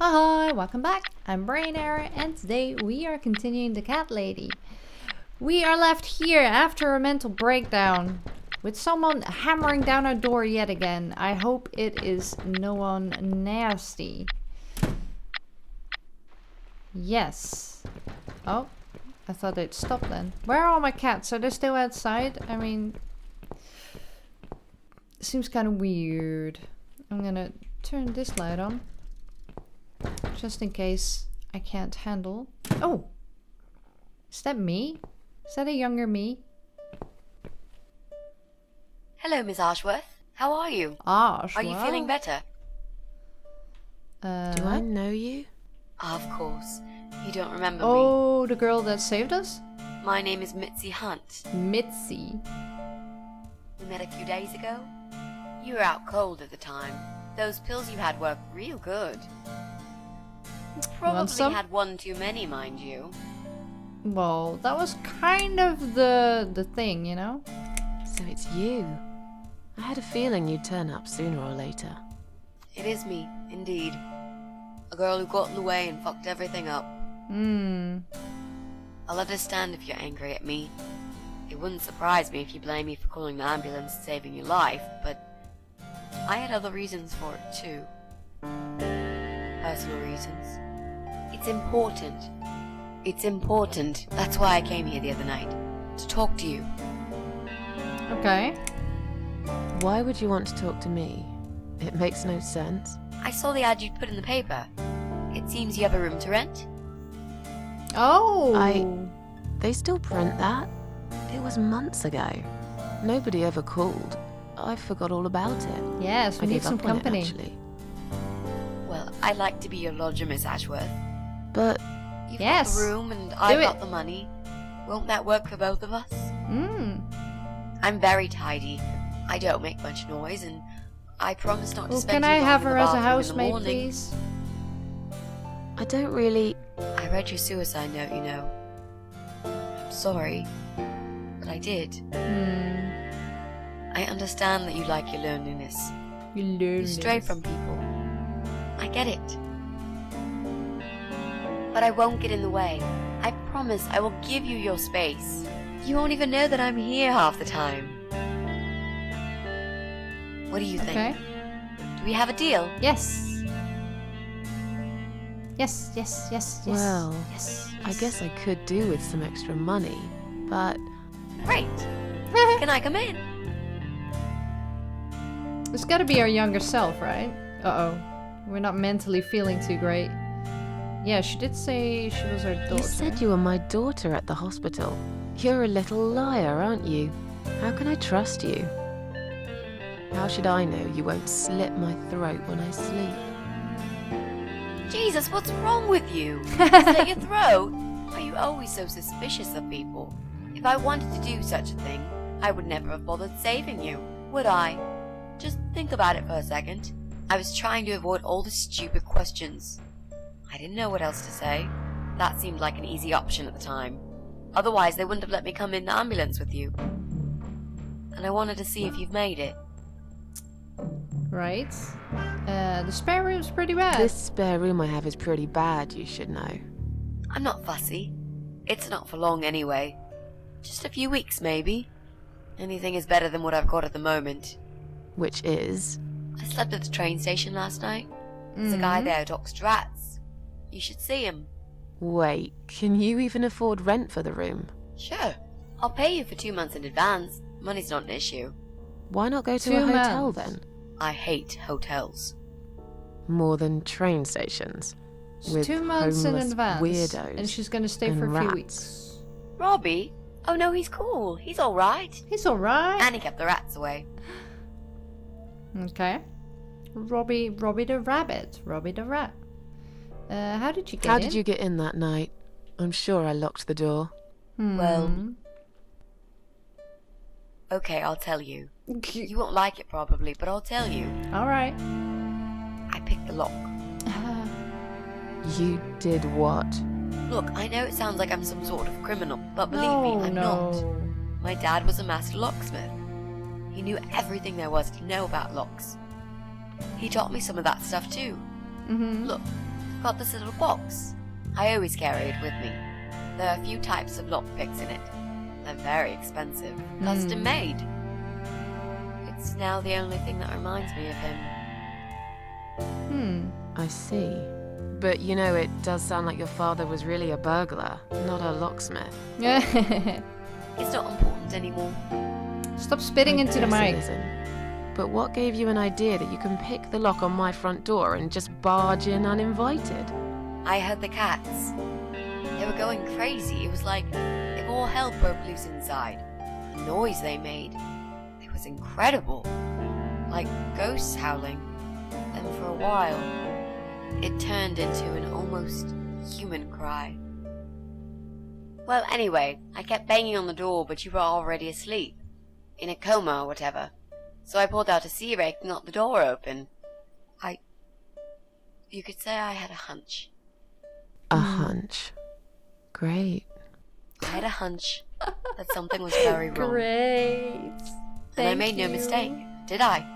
Hi, welcome back. I'm Brainerror, and today we are continuing the cat lady. We are left here after a mental breakdown with someone hammering down our door yet again. I hope it is no one nasty. Yes. Oh, I thought they'd stop then. Where are all my cats? Are they still outside? I mean, seems kind of weird. I'm gonna turn this light on. Just in case I can't handle. Oh! Is that me? Is that a younger me? Hello, Miss Ashworth. How are you? Ash, Are you feeling better? Do I know you? Of course. You don't remember Oh, the girl that saved us? me. My name is Mitzi Hunt. Mitzi. We met a few days ago. You were out cold at the time. Those pills you had worked real good. Probably some? had one too many, mind you. Well, that was kind of the thing, you know? So it's you. I had a feeling you'd turn up sooner or later. It is me, indeed. A girl who got in the way and fucked everything up. I'll understand if you're angry at me. It wouldn't surprise me if you blame me for calling the ambulance and saving your life, but I had other reasons for it too. Personal reasons. It's important. It's important. That's why I came here the other night. To talk to you. Okay. Why would you want to talk to me? It makes no sense. I saw the ad you'd put in the paper. It seems you have a room to rent. Oh! They still print that? It was months ago. Nobody ever called. I forgot all about it. Yes, we I need gave some up on it, company. actually. Well, I'd like to be your lodger, Miss Ashworth. But You've Yes. got the room and I've it. got the money. Won't that work for both of us? I'm very tidy. I don't make much noise, and I promise not to Well, spend can too I long have in the her as a bathroom in the housemaid, morning. please? I don't really... I read your suicide note, you know. I'm sorry, but I did. I understand that you like your loneliness. You learn You stray from people. I get it. But I won't get in the way. I promise I will give you your space. You won't even know that I'm here half the time. What do you think? Okay. Do we have a deal? Yes. Yes, yes, yes, yes. Well, yes, I yes. guess I could do with some extra money, but... Great. Can I come in? It's gotta be our younger self, right? Uh-oh. We're not mentally feeling too great. Yeah, she did say she was our daughter. You said you were my daughter at the hospital. You're a little liar, aren't you? How can I trust you? How should I know you won't slit my throat when I sleep? Jesus, what's wrong with you? Slit your throat? Are you always so suspicious of people? If I wanted to do such a thing, I would never have bothered saving you, would I? Just think about it for a second. I was trying to avoid all the stupid questions. I didn't know what else to say. That seemed like an easy option at the time. Otherwise, they wouldn't have let me come in the ambulance with you. And I wanted to see if you've made it. Right. The spare room's pretty bad. This spare room I have is pretty bad, you should know. I'm not fussy. It's not for long anyway. Just a few weeks, maybe. Anything is better than what I've got at the moment. Which is... I slept at the train station last night. There's a guy there who talks to rats. You should see him. Wait, can you even afford rent for the room? Sure. I'll pay you for 2 months in advance. Money's not an issue. Why not go to 2 a hotel months. then? I hate hotels. More than train stations. It's With 2 months in homeless advance. weirdos And she's gonna stay and for a few rats. weeks. Robbie? Oh no, he's cool. He's alright. He's alright. And he kept the rats away. Okay. Robbie the rabbit. Robbie the rat. How did you get in? How did you get in that night? I'm sure I locked the door. Well, okay, I'll tell you. You won't like it probably, but I'll tell you. Alright. I picked the lock. You did what? Look, I know it sounds like I'm some sort of criminal, but believe me, I'm not. My dad was a master locksmith. He knew everything there was to know about locks. He taught me some of that stuff too. Look, got this little box. I always carry it with me. There are a few types of lockpicks in it. They're very expensive, custom made. It's now the only thing that reminds me of him. I see. But you know, it does sound like your father was really a burglar, not a locksmith. It's not important anymore. Stop spitting I into the guess mic. it isn't. But what gave you an idea that you can pick the lock on my front door and just barge in uninvited? I heard the cats. They were going crazy. It was like if all hell broke loose inside. The noise they made. It was incredible. Like ghosts howling. Then for a while, it turned into an almost human cry. Well, anyway, I kept banging on the door, but you were already asleep. In a coma or whatever. So I pulled out a sea rake and got the door open. You could say I had a hunch. A hunch. Great. I had a hunch that something was very wrong. Great. And I made no mistake, did I?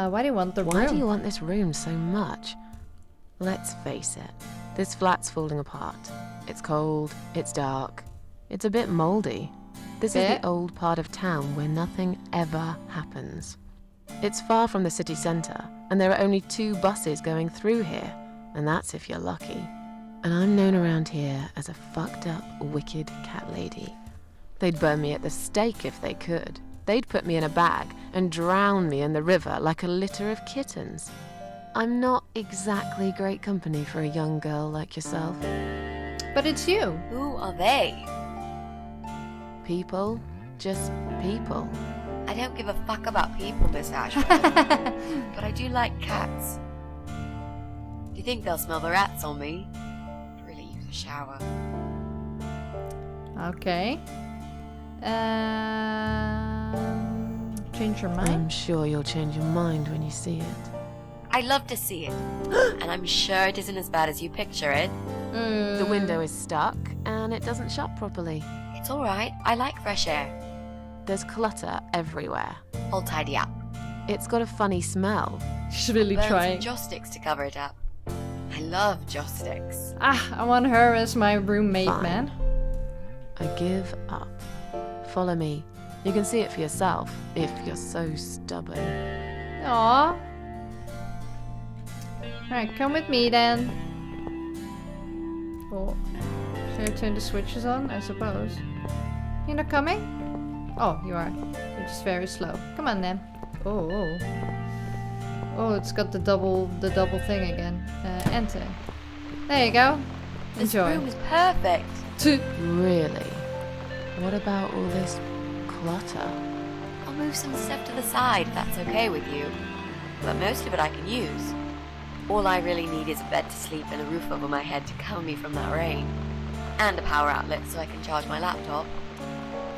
Why do you want the room? Why do you want this room so much? Let's face it, this flat's falling apart. It's cold, it's dark, it's a bit mouldy. This is the old part of town where nothing ever happens. It's far from the city centre, and there are only 2 buses going through here, and that's if you're lucky. And I'm known around here as a fucked up, wicked cat lady. They'd burn me at the stake if they could. They'd put me in a bag and drown me in the river like a litter of kittens. I'm not exactly great company for a young girl like yourself. But it's you. Who are they? People, just people. I don't give a fuck about people, Miss Ashford. But I do like cats. Do you think they'll smell the rats on me? I'd really use a shower. Okay. Change your mind? I'm sure you'll change your mind when you see it. I love to see it. And I'm sure it isn't as bad as you picture it. The window is stuck and it doesn't shut properly. It's alright. I like fresh air. There's clutter everywhere. I'll tidy up. It's got a funny smell. She's really Burn trying. some joss sticks to cover it up. I love joss sticks. I want her as my roommate, Fine. man. I give up. Follow me. You can see it for yourself, if you're so stubborn. Aww. Alright, come with me then. Oh. Should I turn the switches on? I suppose. You're not coming? Oh, you are. You're just very slow. Come on then. Oh, oh. Oh, it's got the double thing again. Enter. There you go. This Enjoy. room is perfect. Really? What about all this clutter? I'll move some stuff to the side if that's okay with you. But most of it I can use. All I really need is a bed to sleep and a roof over my head to cover me from that rain. And a power outlet so I can charge my laptop.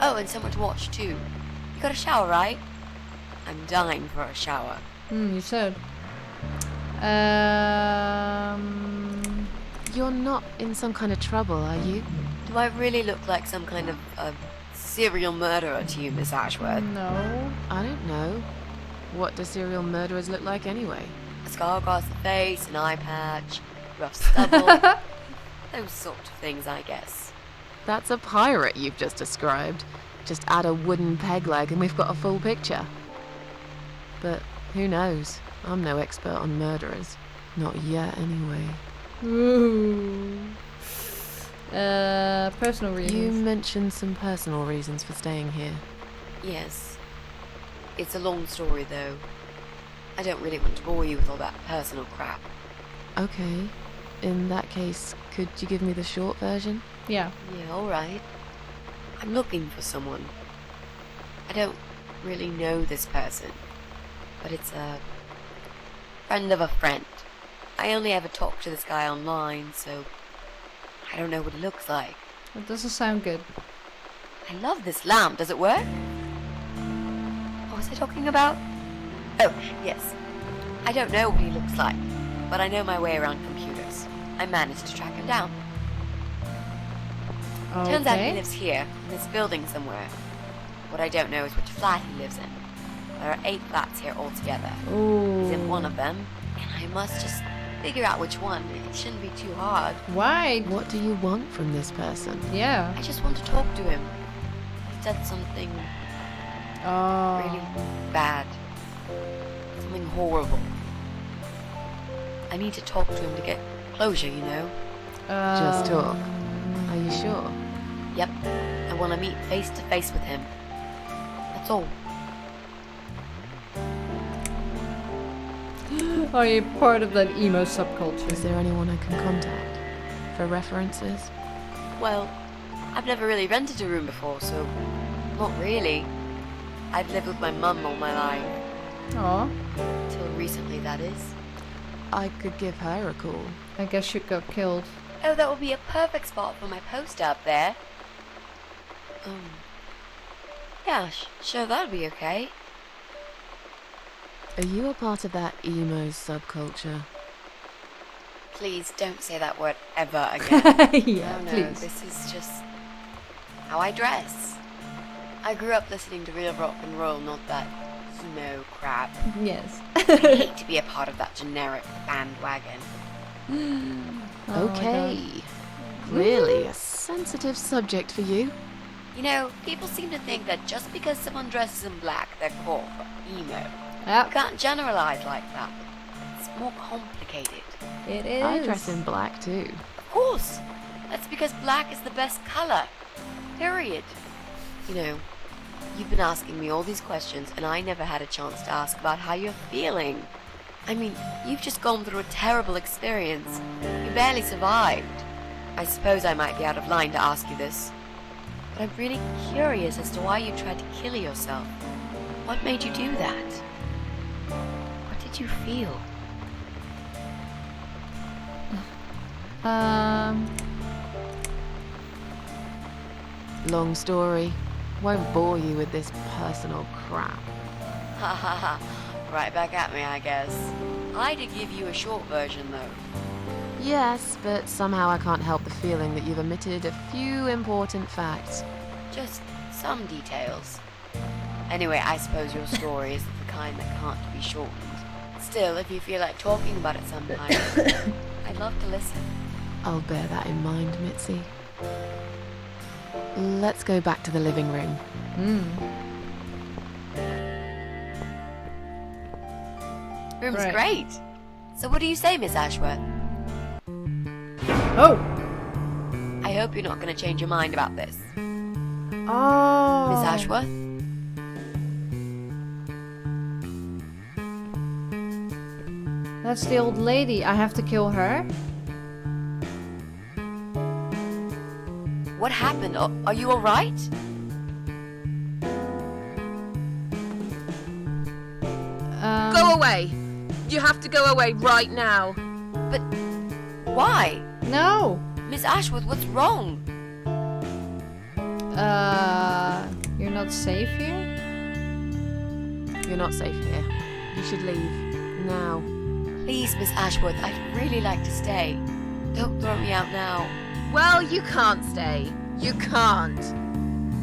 Oh, and somewhere to watch too. You got a shower, right? I'm dying for a shower. You should. You're not in some kind of trouble, are you? Do I really look like some kind of serial murderer to you, Miss Ashworth? No. I don't know. What do serial murderers look like anyway? A scar across the face, an eye patch, rough stubble. Those sort of things, I guess. That's a pirate you've just described. Just add a wooden peg leg and we've got a full picture. But who knows? I'm no expert on murderers. Not yet, anyway. Ooh. Personal reasons. You mentioned some personal reasons for staying here. Yes. It's a long story, though. I don't really want to bore you with all that personal crap. Okay. In that case, could you give me the short version? Yeah. Yeah, alright. I'm looking for someone. I don't really know this person, but it's a friend of a friend. I only ever talk to this guy online, so I don't know what he looks like. That doesn't sound good. I love this lamp. Does it work? What was I talking about? Oh, yes. I don't know what he looks like, but I know my way around computers. I managed to track him down. Okay. Turns out he lives here, in this building somewhere. What I don't know is which flat he lives in. There are 8 flats here altogether. He's in Ooh. one of them, and you must just figure out which one. It shouldn't be too hard. Why? What do you want from this person? Yeah. I just want to talk to him. He said something really bad. Something horrible. I need to talk to him to get closure, you know? Just talk. Are you sure? Yep. I want to meet face to face with him. That's all. Are you part of that emo subculture? Is there anyone I can contact for references? Well, I've never really rented a room before, so not really. I've lived with my mum all my life. Aw. Till recently, that is. I could give her a call. I guess you got killed. Oh, that would be a perfect spot for my poster up there. Yeah, sure, that'd be okay. Are you a part of that emo subculture? Please don't say that word ever again. Yeah, no, please. This is just how I dress. I grew up listening to real rock and roll, not that emo crap. Yes. I hate to be a part of that generic bandwagon. Oh my Okay. God. Really a sensitive subject for you. You know, people seem to think that just because someone dresses in black, they're called emo. You Yep, can't generalize like that. It's more complicated. it is. I dress in black too. Of course. That's because black is the best color. Period. You know, you've been asking me all these questions and I never had a chance to ask about how you're feeling. I mean, you've just gone through a terrible experience. You barely survived. I suppose I might be out of line to ask you this, but I'm really curious as to why you tried to kill yourself. What made you do that? What did you feel? Long story. Won't bore you with this personal crap. Ha ha ha. Right back at me, I guess. I did give you a short version, though. Yes, but somehow I can't help the feeling that you've omitted a few important facts. Just some details. Anyway, I suppose your story is the kind that can't be shortened. Still, if you feel like talking about it sometime, I'd love to listen. I'll bear that in mind, Mitzi. Let's go back to the living room. Room's Right. great. So what do you say, Miss Ashworth? Oh! I hope you're not going to change your mind about this. Oh! Miss Ashworth? That's the old lady. I have to kill her? What happened? Are you alright? Go away! You have to go away right now. But why? No! Miss Ashworth, what's wrong? You're not safe here? You're not safe here. You should leave. Now. Please, Miss Ashworth, I'd really like to stay. Don't throw me out now. Well, you can't stay. You can't.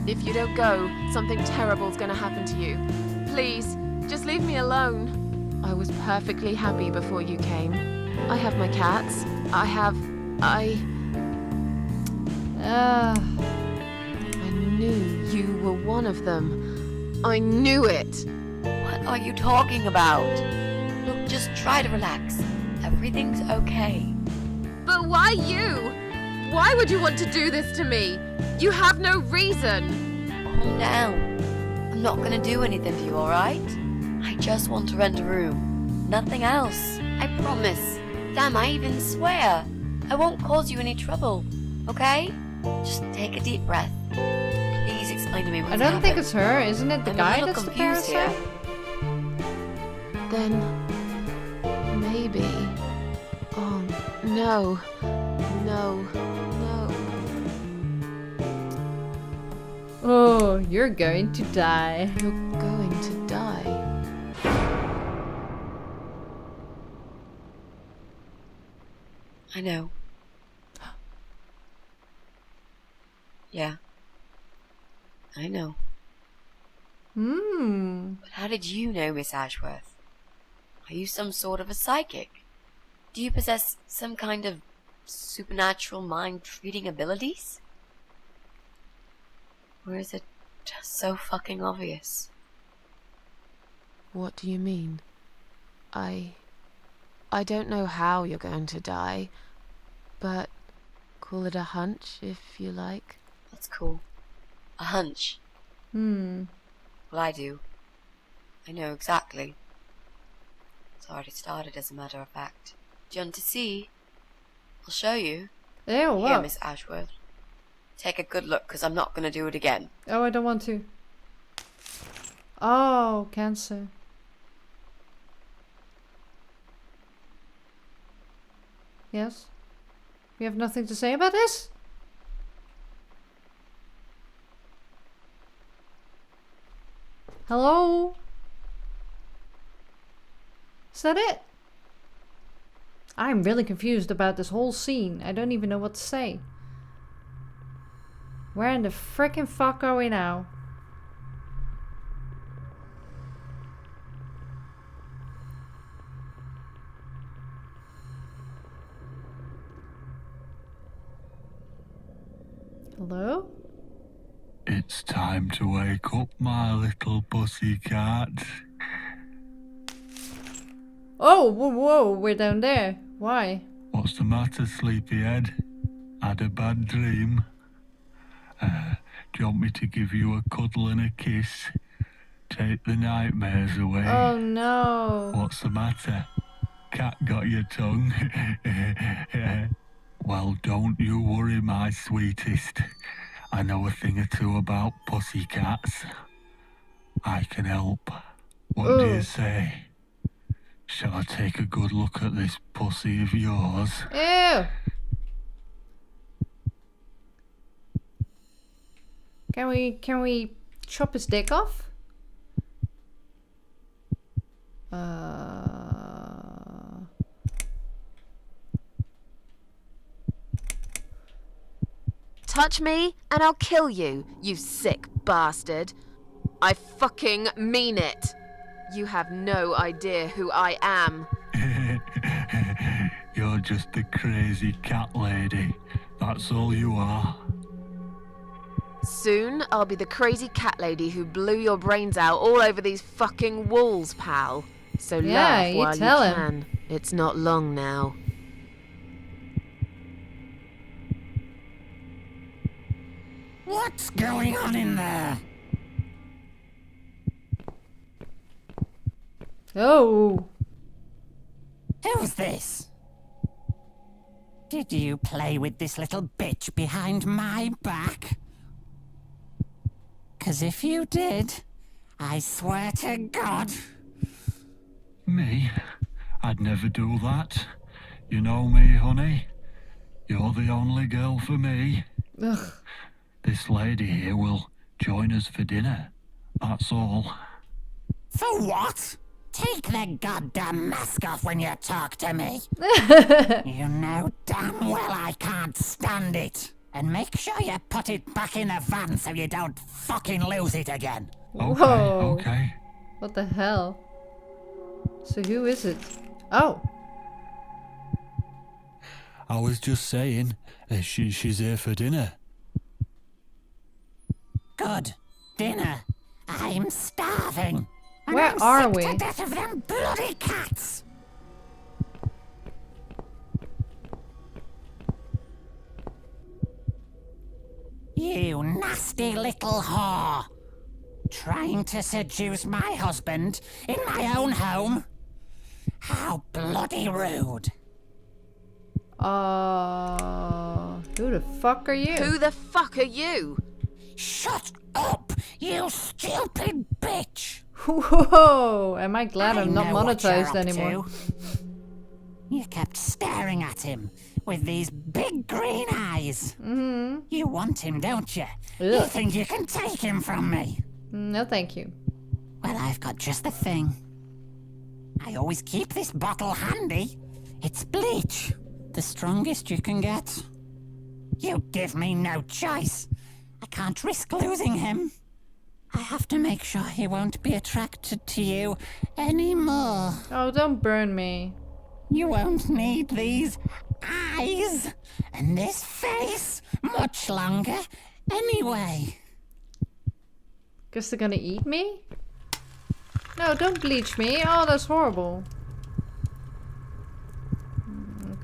If you don't go, something terrible's gonna happen to you. Please, just leave me alone. I was perfectly happy before you came. I have my cats. I knew you were one of them. I knew it. What are you talking about? Look, just try to relax. Everything's okay. But why you? Why would you want to do this to me? You have no reason. Calm down. I'm not gonna do anything to you, alright? I just want to rent a room. Nothing else. I promise. Damn, I even swear. I won't cause you any trouble. Okay? Just take a deep breath. Please explain to me what's I don't think happened. it's her. Isn't it the I'm guy a little that's the confused parasite? here. Then maybe. Oh no. No. Oh, you're going to die. You're going to die. I know. Yeah. I know. Hmm. But how did you know, Miss Ashworth? Are you some sort of a psychic? Do you possess some kind of supernatural mind-reading abilities? Or is it just so fucking obvious? What do you mean? I don't know how you're going to die, but call it a hunch if you like. That's cool. A hunch. Well, I do. I know exactly. It's already started, as a matter of fact. Do you want to see? I'll show you. Ew, Here, what? Miss Ashworth. Take a good look, because I'm not going to do it again. Oh, I don't want to. Oh, cancer. Yes? You have nothing to say about this? Hello? Is that it? I'm really confused about this whole scene. I don't even know what to say. Where in the frickin' fuck are we now? Hello? It's time to wake up, my little pussycat. Oh, whoa, we're down there. Why? What's the matter, sleepyhead? Had a bad dream? Do you want me to give you a cuddle and a kiss? Take the nightmares away? Oh no. What's the matter? Cat got your tongue? Well, don't you worry, my sweetest. I know a thing or two about pussycats. I can help. What do you say? Shall I take a good look at this pussy of yours? Ew. Can we chop his dick off? Touch me and I'll kill you, you sick bastard. I fucking mean it. You have no idea who I am. You're just a crazy cat lady. That's all you are. Soon I'll be the crazy cat lady who blew your brains out all over these fucking walls, pal. So Yeah, laugh you while tell you him. can. It's not long now. What's going on in there? Oh. Who's this? Did you play with this little bitch behind my back? 'Cause if you did, I swear to God. Me? I'd never do that. You know me, honey. You're the only girl for me. Ugh. This lady here will join us for dinner. That's all. For what? Take the goddamn mask off when you talk to me. You know damn well I can't stand it. And make sure you put it back in the van so you don't fucking lose it again. Whoa. Okay. What the hell? So who is it? Oh. I was just saying, she's here for dinner. Good. Dinner. I'm starving. And Where I'm are sick we? to death of them bloody cats. You nasty little whore. Trying to seduce my husband in my own home? How bloody rude. Who the fuck are you? Who the fuck are you? Shut up, you stupid bitch. Whoa. Am I glad I'm not know what you're monetized up anymore? to. You kept staring at him with these big green eyes. Mm-hmm. You want him, don't you? You Ugh. think you can take him from me? No, thank you. Well, I've got just the thing. I always keep this bottle handy. It's bleach. The strongest you can get. You give me no choice. I can't risk losing him. I have to make sure he won't be attracted to you anymore. Oh, don't burn me. You won't need these eyes and this face much longer anyway. Guess they're gonna eat me? No, don't bleach me. Oh, that's horrible.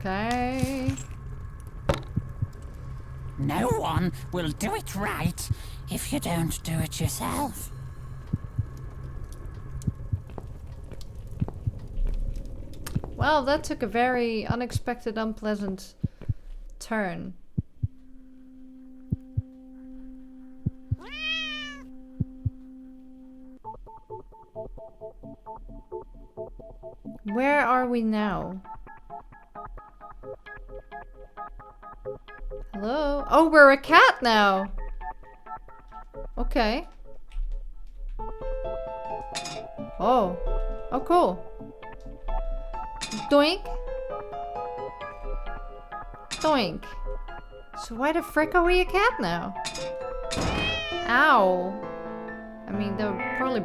Okay. No one will do it right if you don't do it yourself. Well, that took a very unexpected, unpleasant turn. Where are we now? Hello? Oh, we're a cat now! Okay. Oh. Oh, cool. Doink. Doink. So why the frick are we a cat now? Ow. I mean, they'll probably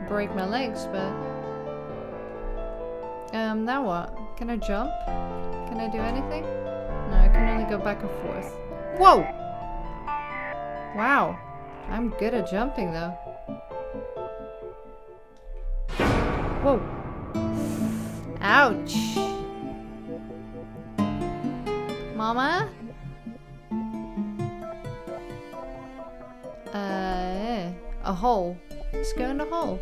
break my legs, but... now what? Can I jump? Can I do anything? No, I can only go back and forth. Whoa! Wow. I'm good at jumping, though. Whoa. Ouch. Mama? A hole. Let's go in the hole.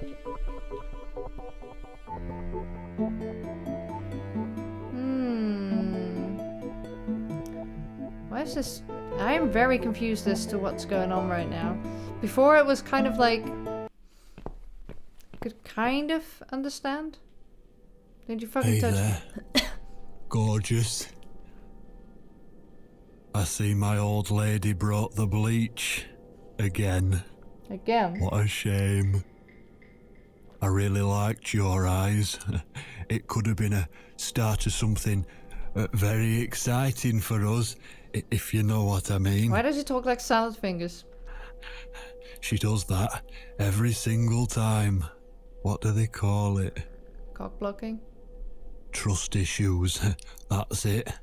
Why is this? I am very confused as to what's going on right now. Before it was kind of like... could kind of understand. Did you fucking Hey touch there. Gorgeous. I see my old lady brought the bleach. Again. Again? What a shame. I really liked your eyes. It could have been a start of something very exciting for us, if you know what I mean. Why does he talk like salad fingers? She does that every single time. What do they call it? Cock blocking? Trust issues. That's it.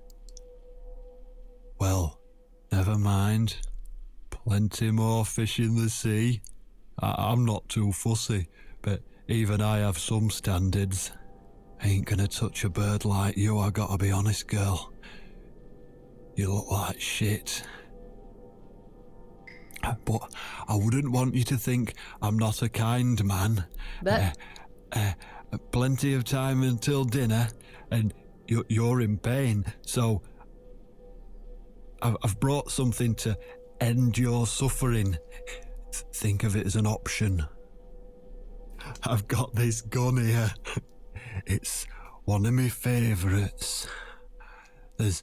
Well, never mind. Plenty more fish in the sea. I'm not too fussy, but even I have some standards. Ain't gonna touch a bird like you, I gotta be honest, girl. You look like shit. But I wouldn't want you to think I'm not a kind man. But Plenty of time until dinner, and you're in pain, so I've brought something to end your suffering. Think of it as an option. I've got this gun here. It's one of my favourites. There's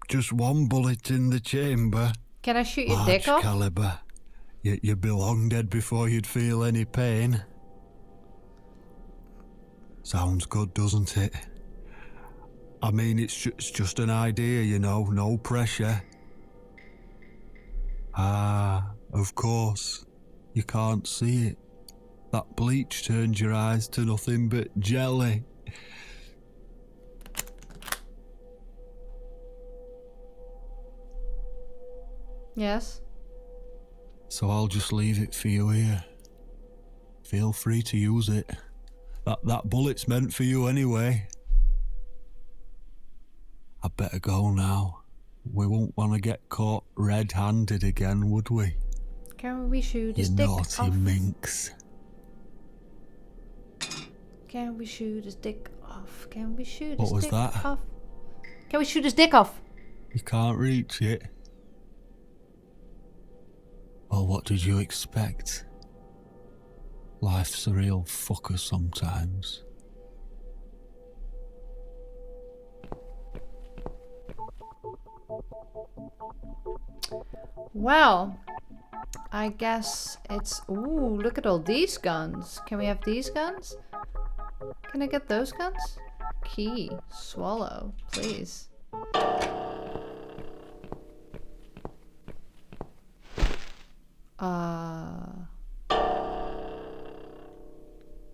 just one bullet in the chamber. can I shoot your Large dick off? caliber. You'd be long dead before you'd feel any pain. Sounds good, doesn't it? I mean, it's just an idea, you know, no pressure. Ah, of course. You can't see it. That bleach turns your eyes to nothing but jelly. Yes. So I'll just leave it for you here. Feel free to use it. That bullet's meant for you anyway. I'd better go now. We won't want to get caught red-handed again, would we? Can we shoot his You dick naughty off? minx. Can we shoot his dick off? Can we shoot What his was dick that? off? Can we shoot his dick off? You can't reach it. Well, what did you expect? Life's a real fucker sometimes. Well, I guess it's... Ooh, look at all these guns. Can we have these guns? Can I get those guns? Key. Swallow. Please.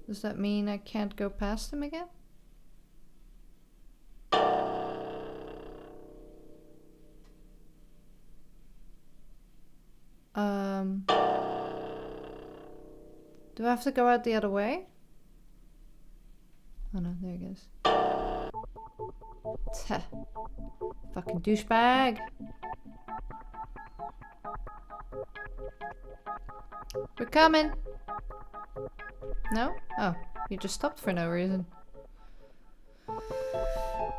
Does that mean I can't go past him again? Do I have to go out the other way? Oh no, there he goes. Tch. Fucking douchebag. We're coming. No? Oh, you just stopped for no reason.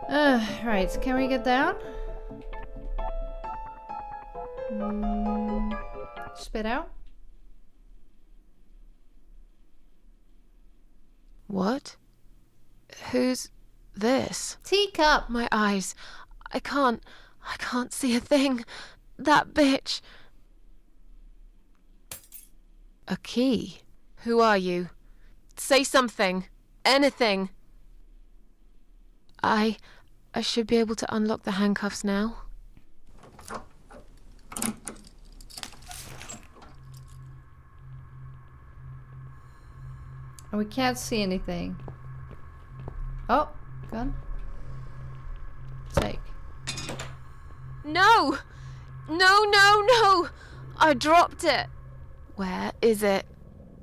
Right, can we get down? Spit out. What? Who's this? Teacup! My eyes. I can't see a thing. That bitch. A key? Who are you? Say something. Anything. I should be able to unlock the handcuffs now. Oh, we can't see anything. Oh, gun. Take. No! No, no, no! I dropped it. Where is it?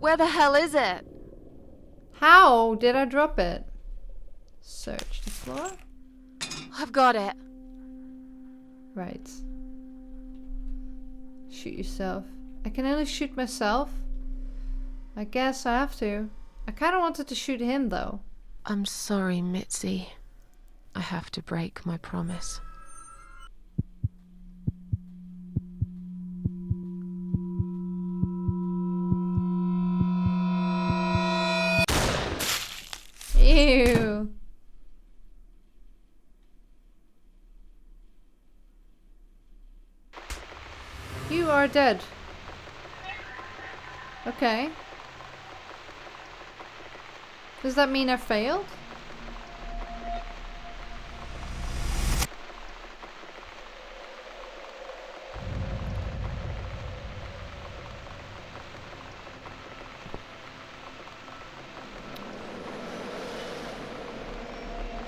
Where the hell is it? How did I drop it? Search the floor. I've got it. Right. Shoot yourself. I can only shoot myself. I guess I have to. I kind of wanted to shoot him though. I'm sorry, Mitzi. I have to break my promise. Ew. You are dead. Okay. Does that mean I failed?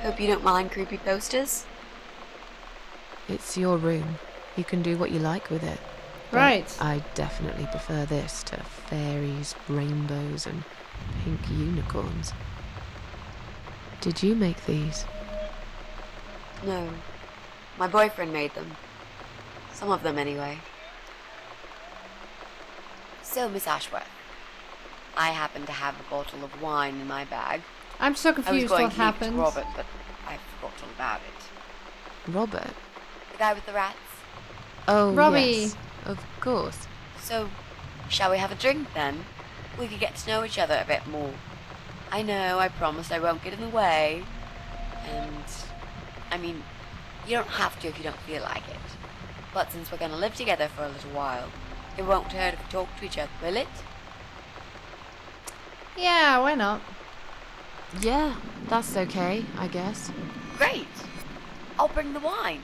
Hope you don't mind creepy posters. It's your room. You can do what you like with it. But Right. I definitely prefer this to fairies, rainbows, and pink unicorns. Did you make these? No. My boyfriend made them. Some of them, anyway. So, Miss Ashworth, I happen to have a bottle of wine in my bag. I'm so I was confused going what to leave it happened. to Robert, but I forgot all about it. Robert? The guy with the rats. Oh, Robbie. yes. Of course. So, shall we have a drink then? We could get to know each other a bit more. I know, I promised I won't get in the way. And, I mean, you don't have to if you don't feel like it. But since we're going to live together for a little while, it won't hurt if we talk to each other, will it? Yeah, why not? Yeah, that's okay, I guess. Great! I'll bring the wine.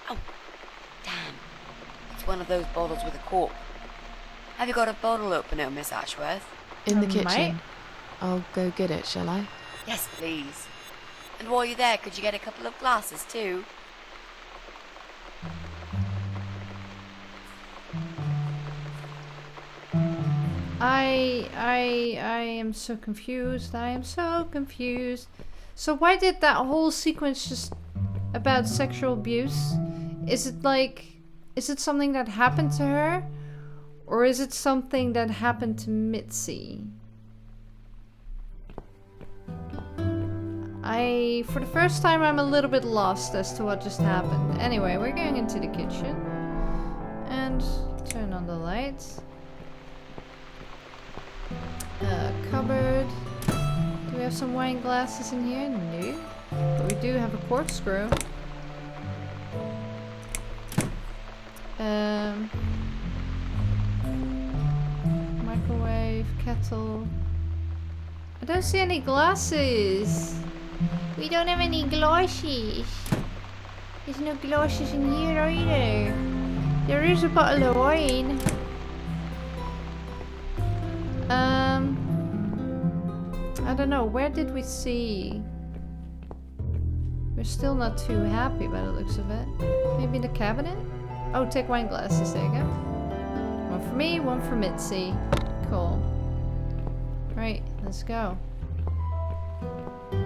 Oh, damn. It's one of those bottles with a cork. Have you got a bottle opener, Miss Ashworth? In the I kitchen. might. I'll go get it, shall I? Yes, please. And while you're there, could you get a couple of glasses too? I am so confused. I am so confused. So why did that whole sequence just about sexual abuse? Is it something that happened to her? Or is it something that happened to Mitzi? For the first time, I'm a little bit lost as to what just happened. Anyway, we're going into the kitchen. And turn on the lights. Cupboard. Do we have some wine glasses in here? No. But we do have a corkscrew. Microwave, kettle. I don't see any glasses. We don't have any glasses. There's no glasses in here either. There is a bottle of wine. I don't know. Where did we see? We're still not too happy by the looks of it. Maybe in the cabinet? Oh, take wine glasses. There you go. One for me, one for Mitzi. Cool. Right, let's go.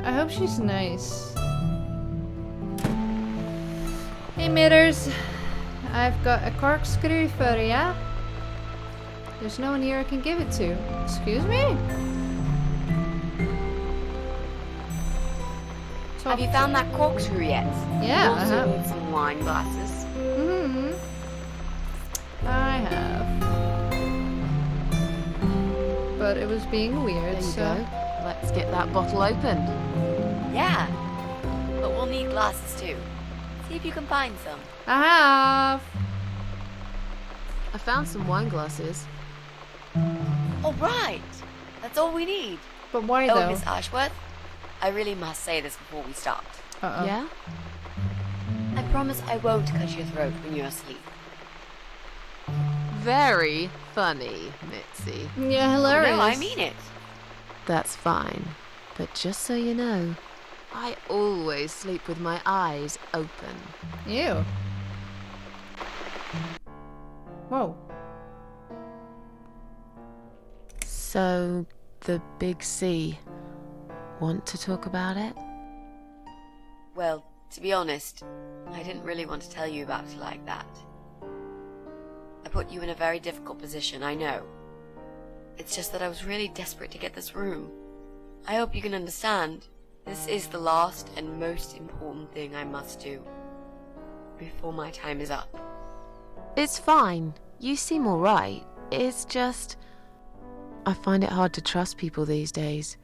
I hope she's nice. Hey, Mitters. I've got a corkscrew for ya. There's no one here I can give it to. Excuse me? Have you found that corkscrew yet? Yeah, You I also have. need some wine glasses. Mm-hmm. I have. But it was being weird, There you so... go. Let's get that bottle opened. Yeah. But we'll need glasses too. See if you can find some. I have. I found some wine glasses. All right. That's all we need. But why Oh, though? Miss Ashworth, I really must say this before we start. Uh-oh. Yeah? I promise I won't cut your throat when you're asleep. Very funny, Mitzi. Yeah, hilarious. No, I mean it. That's fine. But just so you know, I always sleep with my eyes open. Ew. Whoa. So, the big C. Want to talk about it? Well, to be honest, I didn't really want to tell you about it like that. I put you in a very difficult position, I know. It's just that I was really desperate to get this room. I hope you can understand. This is the last and most important thing I must do before my time is up. It's fine. You seem alright. It's just... I find it hard to trust people these days.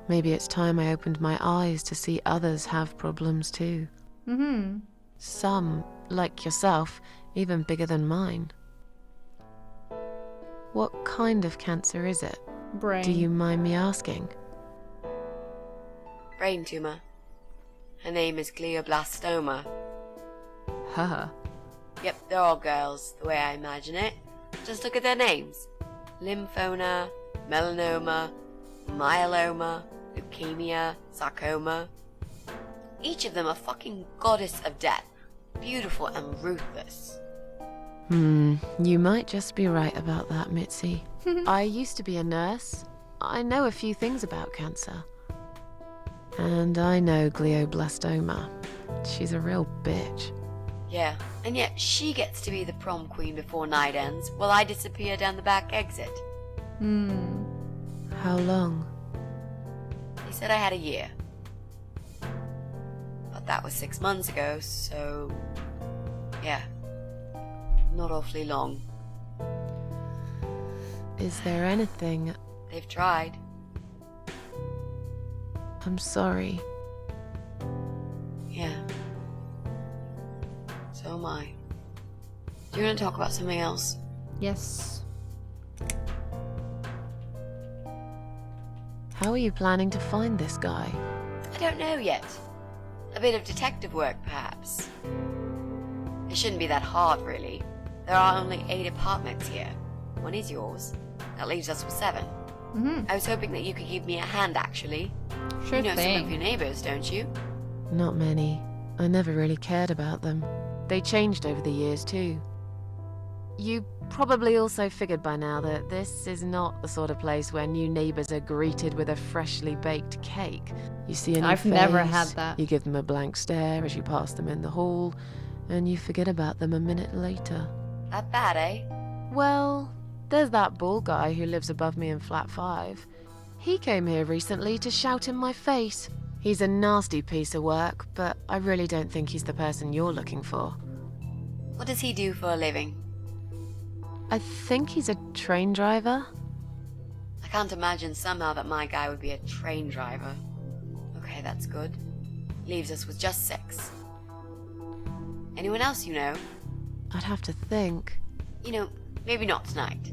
Maybe it's time I opened my eyes to see others have problems too. Mm-hmm. Some, like yourself, even bigger than mine. What kind of cancer is it? Brain. Do you mind me asking? Brain tumor. Her name is glioblastoma. Haha. Yep, they're all girls, the way I imagine it. Just look at their names. Lymphoma, melanoma, myeloma, leukemia, sarcoma. Each of them a fucking goddess of death. Beautiful and ruthless. You might just be right about that, Mitzi. I used to be a nurse. I know a few things about cancer. And I know glioblastoma. She's a real bitch. Yeah, and yet she gets to be the prom queen before night ends, while I disappear down the back exit. Hmm. How long? They said I had a year. But that was 6 months ago, so... yeah. Not awfully long. Is there anything... They've tried. I'm sorry. Yeah. So am I. Do you want to talk about something else? Yes. How are you planning to find this guy? I don't know yet. A bit of detective work, perhaps. It shouldn't be that hard, really. There are only 8 apartments here. One is yours. That leaves us with 7. Mm-hmm. I was hoping that you could give me a hand, actually. Sure You know thing. some of your neighbors, don't you? Not many. I never really cared about them. They changed over the years, too. You probably also figured by now that this is not the sort of place where new neighbors are greeted with a freshly baked cake. You see a new I've never face, had that. You give them a blank stare as you pass them in the hall, and you forget about them a minute later. That bad, eh? Well, there's that bald guy who lives above me in flat 5. He came here recently to shout in my face. He's a nasty piece of work, but I really don't think he's the person you're looking for. What does he do for a living? I think he's a train driver. I can't imagine somehow that my guy would be a train driver. Okay, that's good. Leaves us with just 6. Anyone else you know? I'd have to think. You know, maybe not tonight.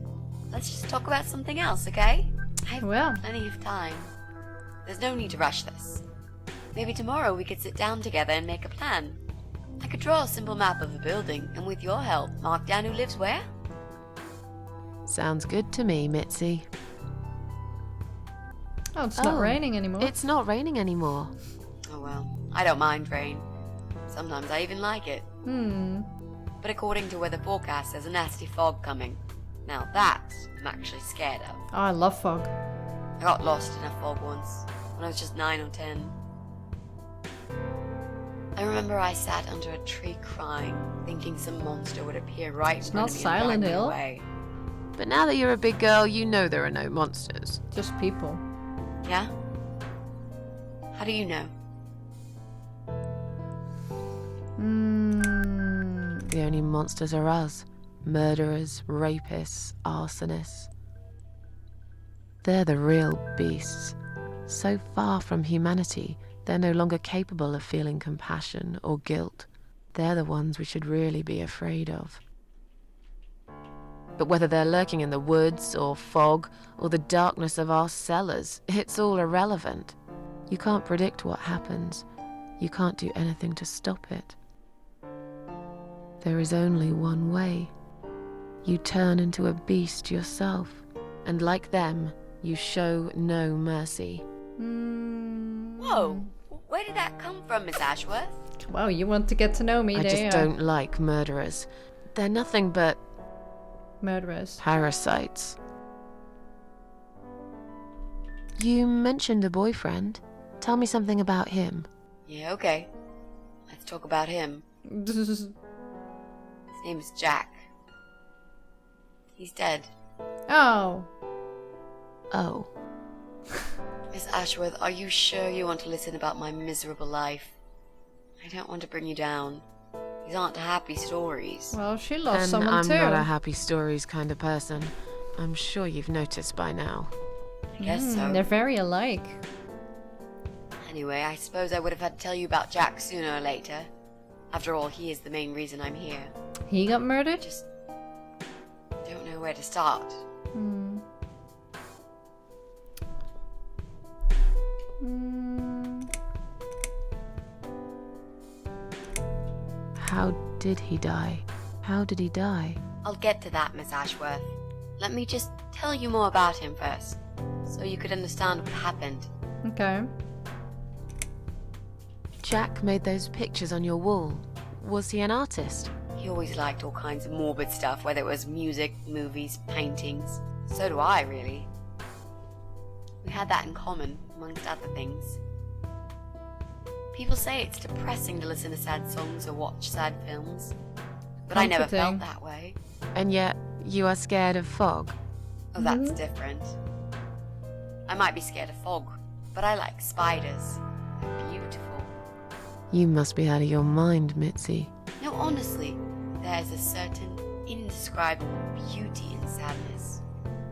Let's just talk about something else, okay? I've Well. plenty of time. There's no need to rush this. Maybe tomorrow we could sit down together and make a plan. I could draw a simple map of the building, and with your help, mark down who lives where. Sounds good to me, Mitzi. Oh, it's not raining anymore. It's not raining anymore. Oh well, I don't mind rain. Sometimes I even like it. But according to weather forecast, there's a nasty fog coming. Now that I'm actually scared of. Oh, I love fog. I got lost in a fog once, when I was just 9 or 10. I remember I sat under a tree crying, thinking some monster would appear right in front not of me Silent and drag me Hill. away. But now that you're a big girl, you know there are no monsters. Just people. Yeah? How do you know? The only monsters are us. Murderers, rapists, arsonists. They're the real beasts. So far from humanity, they're no longer capable of feeling compassion or guilt. They're the ones we should really be afraid of. But whether they're lurking in the woods or fog or the darkness of our cellars, it's all irrelevant. You can't predict what happens. You can't do anything to stop it. There is only one way. You turn into a beast yourself, and like them, you show no mercy. Whoa! Where did that come from, Miss Ashworth? Wow, you want to get to know me, I do just you? don't like murderers. They're nothing but Murderers. parasites. You mentioned a boyfriend. Tell me something about him. Yeah, okay. Let's talk about him. His name is Jack. He's dead. Oh. Oh. Miss Ashworth, are you sure you want to listen about my miserable life? I don't want to bring you down. These aren't happy stories. Well, she lost And someone I'm too. not a happy stories kind of person. I'm sure you've noticed by now. I guess so. They're very alike. Anyway, I suppose I would have had to tell you about Jack sooner or later. After all, he is the main reason I'm here. He got murdered? Just don't know where to start. How did he die? How did he die? I'll get to that, Miss Ashworth. Let me just tell you more about him first, so you could understand what happened. Okay. Jack made those pictures on your wall. Was he an artist? He always liked all kinds of morbid stuff, whether it was music, movies, paintings. So do I, really. We had that in common, amongst other things. People say it's depressing to listen to sad songs or watch sad films, but I never felt Comforting. that way. And yet, you are scared of fog. Oh, that's different. I might be scared of fog, but I like spiders. They're beautiful. You must be out of your mind, Mitzi. No, honestly, there's a certain indescribable beauty in sadness.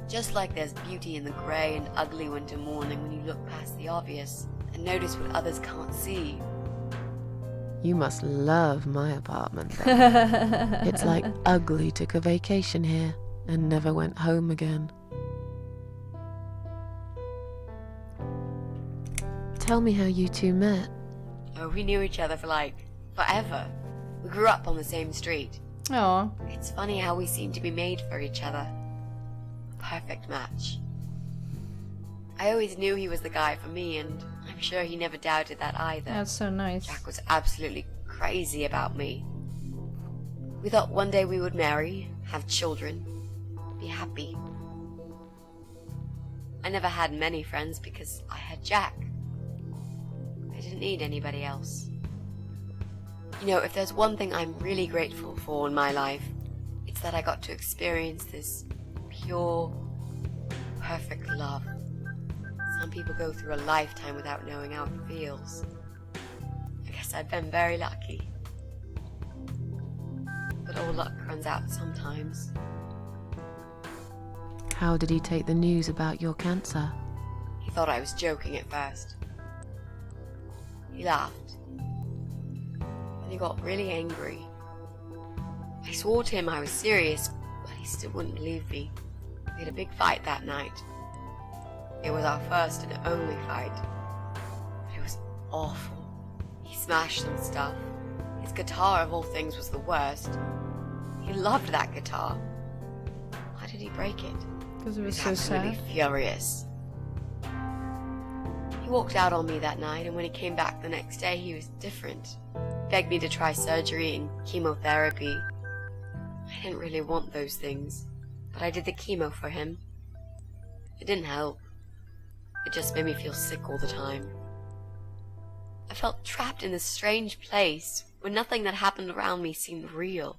Just like there's beauty in the grey and ugly winter morning when you look past the obvious and notice what others can't see. You must love my apartment then. It's like Ugly took a vacation here and never went home again. Tell me how you two met. Oh, we knew each other for forever. We grew up on the same street. Oh. It's funny how we seem to be made for each other. A perfect match. I always knew he was the guy for me, and I'm sure he never doubted that either. That's so nice. Jack was absolutely crazy about me. We thought one day we would marry, have children, be happy. I never had many friends because I had Jack. I didn't need anybody else. You know, if there's one thing I'm really grateful for in my life, it's that I got to experience this pure, perfect love. Some people go through a lifetime without knowing how it feels. I guess I've been very lucky. But all luck runs out sometimes. How did he take the news about your cancer? He thought I was joking at first. He laughed. Then he got really angry. I swore to him I was serious, but he still wouldn't believe me. We had a big fight that night. It was our first and only fight. But it was awful. He smashed some stuff. His guitar, of all things, was the worst. He loved that guitar. Why did he break it? Because it was He so was absolutely sad. furious. He walked out on me that night, and when he came back the next day, he was different. Begged me to try surgery and chemotherapy. I didn't really want those things, but I did the chemo for him. It didn't help. It just made me feel sick all the time. I felt trapped in this strange place where nothing that happened around me seemed real.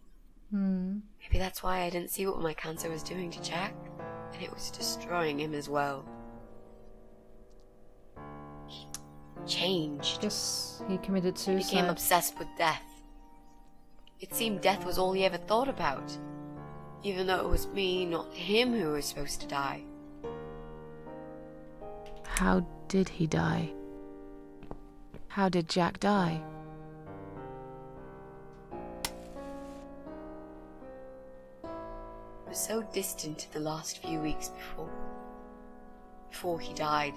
Maybe that's why I didn't see what my cancer was doing to Jack, and it was destroying him as well. He changed. Guess he committed He became suicide. obsessed with death. It seemed death was all he ever thought about, even though it was me, not him, who was supposed to die. How did he die? How did Jack die? It was so distant in the last few weeks before he died.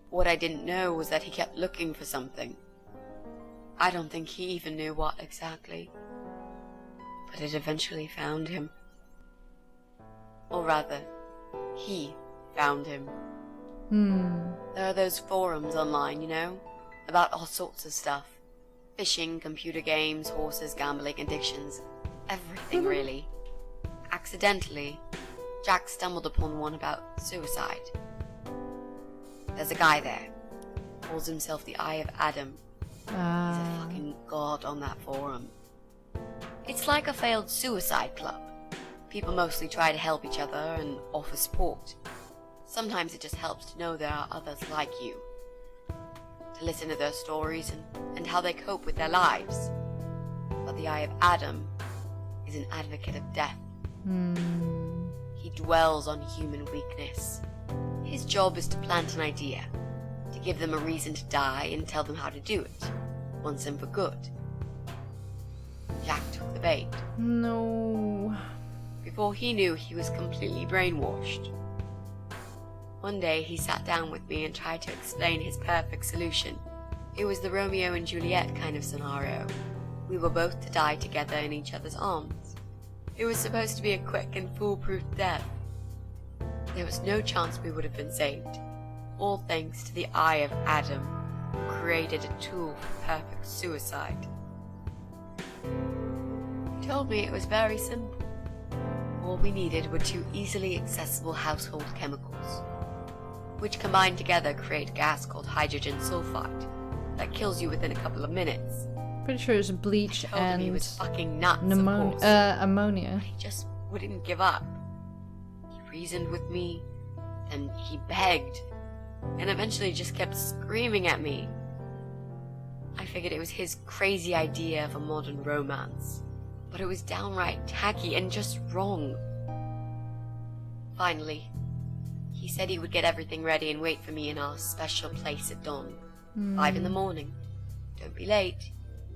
What I didn't know was that he kept looking for something. I don't think he even knew what exactly, but it eventually found him. Or rather, he found him. There are those forums online, you know, about all sorts of stuff. Fishing, computer games, horses, gambling, addictions, everything really. Accidentally, Jack stumbled upon one about suicide. There's a guy there, calls himself the Eye of Adam. He's a fucking god on that forum. It's like a failed suicide club. People mostly try to help each other and offer support. Sometimes it just helps to know there are others like you. To listen to their stories and how they cope with their lives. But the Eye of Adam is an advocate of death. He dwells on human weakness. His job is to plant an idea, to give them a reason to die and tell them how to do it, once and for good. Jack took the bait. No. Before he knew, he was completely brainwashed. One day he sat down with me and tried to explain his perfect solution. It was the Romeo and Juliet kind of scenario. We were both to die together in each other's arms. It was supposed to be a quick and foolproof death. There was no chance we would have been saved. All thanks to the Eye of Adam, who created a tool for perfect suicide. He told me it was very simple. All we needed were 2 easily accessible household chemicals, which combined together create a gas called hydrogen sulfide that kills you within a couple of minutes. Pretty sure it's bleach I told him he and was fucking nuts, of course. ammonia. He just wouldn't give up. He reasoned with me, then he begged, and eventually just kept screaming at me. I figured it was his crazy idea of a modern romance, but it was downright tacky and just wrong. Finally, he said he would get everything ready and wait for me in our special place at dawn. 5 in the morning. Don't be late.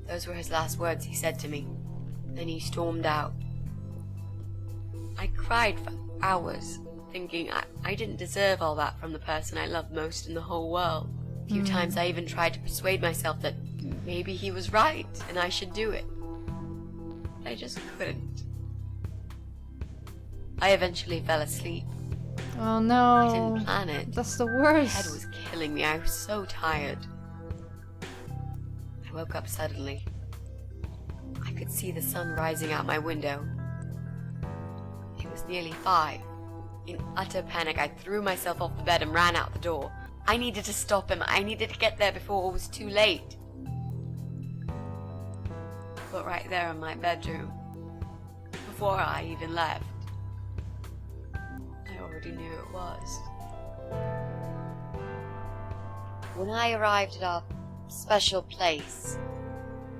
Those were his last words he said to me. Then he stormed out. I cried for hours, thinking I didn't deserve all that from the person I loved most in the whole world. A few times I even tried to persuade myself that maybe he was right and I should do it. I just couldn't. I eventually fell asleep. Oh I no. didn't plan it. That's the My worst. head was killing me. I was so tired. I woke up suddenly. I could see the sun rising out my window. It was nearly 5. In utter panic, I threw myself off the bed and ran out the door. I needed to stop him. I needed to get there before it was too late. But right there in my bedroom, before I even left, I already knew it was. When I arrived at our special place,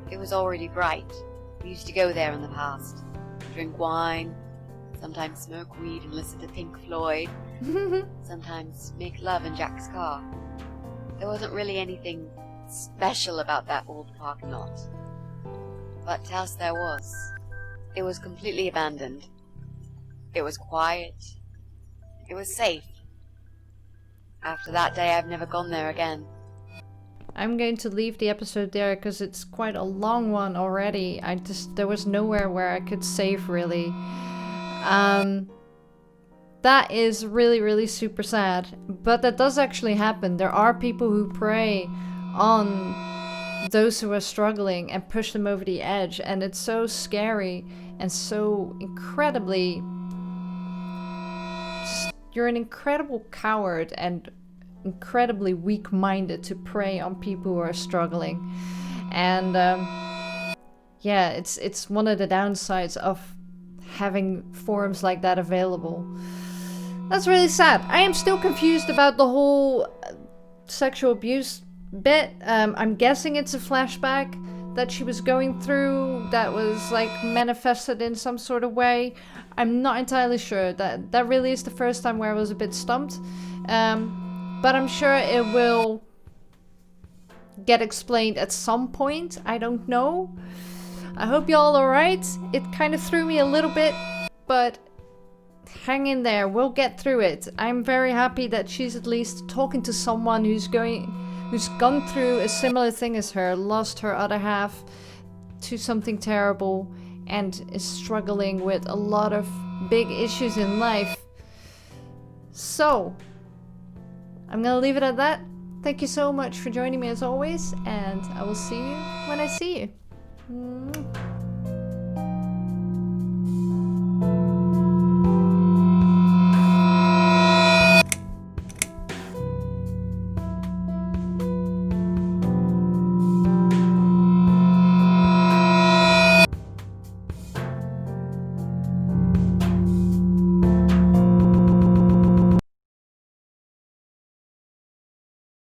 it was already bright. We used to go there in the past, drink wine, sometimes smoke weed and listen to Pink Floyd, sometimes make love in Jack's car. There wasn't really anything special about that old parking lot. But else there was. It was completely abandoned. It was quiet. It was safe. After that day, I've never gone there again. I'm going to leave the episode there because it's quite a long one already. There was nowhere where I could save really. That is really, really super sad. But that does actually happen. There are people who prey on those who are struggling and push them over the edge, and it's so scary. and so incredibly... You're an incredible coward and incredibly weak-minded to prey on people who are struggling. And yeah, it's one of the downsides of having forums like that available. That's really sad. I am still confused about the whole sexual abuse bit. I'm guessing it's a flashback that she was going through that was like manifested in some sort of way. I'm not entirely sure. That really is the first time where I was a bit stumped. But I'm sure it will get explained at some point. I don't know. I hope y'all alright. It kind of threw me a little bit, but hang in there. We'll get through it. I'm very happy that she's at least talking to someone who's gone through a similar thing as her, lost her other half to something terrible, and is struggling with a lot of big issues in life. So, I'm gonna leave it at that. Thank you so much for joining me as always, and I will see you when I see you.